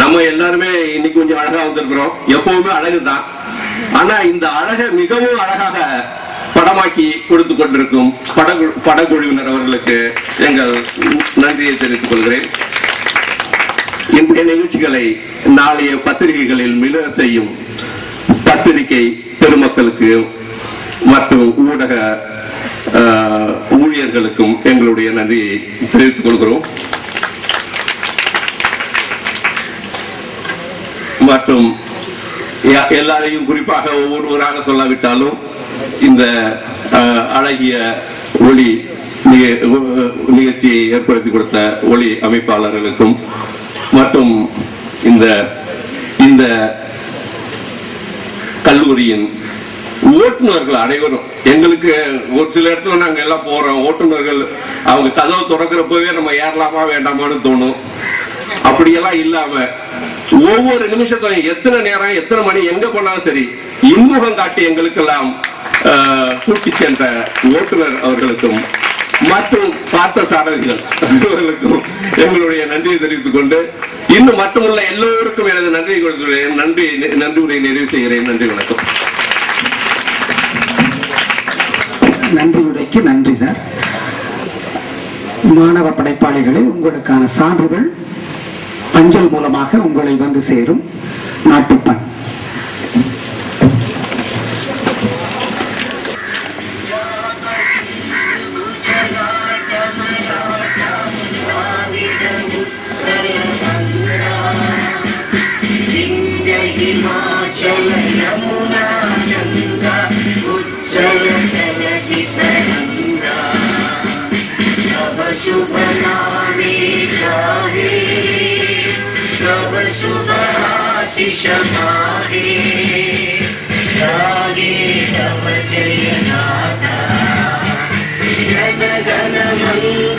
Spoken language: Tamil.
நம்ம எல்லாருமே இன்னைக்கு கொஞ்சம் அழகா வந்திருக்கிறோம். எப்பவுமே அழகுதான். ஆனா இந்த அழகை மிகவும் அழகாக படமாக்கி கொடுத்து கொண்டிருக்கும் படக்குழுவினர் அவர்களுக்கு எங்கள் நன்றியை தெரிவித்துக் கொள்கிறேன். இன்றைய நிகழ்ச்சிகளை நாளைய பத்திரிகைகளில் மிள செய்யும் பத்திரிகை பெருமக்களுக்கு மற்றும் ஊடக ஊழியர்களுக்கும் எங்களுடைய நன்றியை தெரிவித்துக் கொள்கிறோம். மற்றும் எல்லாரையும் குறிப்பாக ஒவ்வொருவராக சொல்லாவிட்டாலும் இந்த அழகிய ஒளி நிகழ்ச்சியை ஏற்படுத்தி கொடுத்த ஒளி அமைப்பாளர்களுக்கும் மற்றும் இந்த கல்லூரியின் ஓட்டுநர்கள் அனைவரும், எங்களுக்கு ஒரு சில இடத்துல நாங்க எல்லாம் போறோம், ஓட்டுநர்கள் அவங்க கதவை திறக்கிறப்பவே நம்ம ஏறலாமா வேண்டாமான்னு தோணும். அப்படியெல்லாம் இல்லாம ஒவ்வொரு நிமிஷத்தையும் எத்தனை நேரம் எத்தனை மணி எங்க போனாலும் சரி இன்முகம் காட்டி எங்களுக்கெல்லாம் கூட்டி சென்ற ஓட்டுநர் அவர்களுக்கும் மற்றும் பார்த்த சாரதிகள் அவர்களுக்கும் எங்களுடைய நன்றியை தெரிவித்துக் கொண்டு இன்னும் மட்டுமல்ல எல்லோருக்கும் எனது நன்றியை கொடுக்கிறேன். நன்றி உரை நிறைவு செய்கிறேன். நன்றி, வணக்கம். நன்றி உரைக்கு நன்றி சார். மாணவ படைப்பாளிகளை உங்களுக்கான சான்றுகள் அஞ்சல் மூலமாக உங்களை வந்து சேரும். நாட்டுப்பண் जन गण मंगल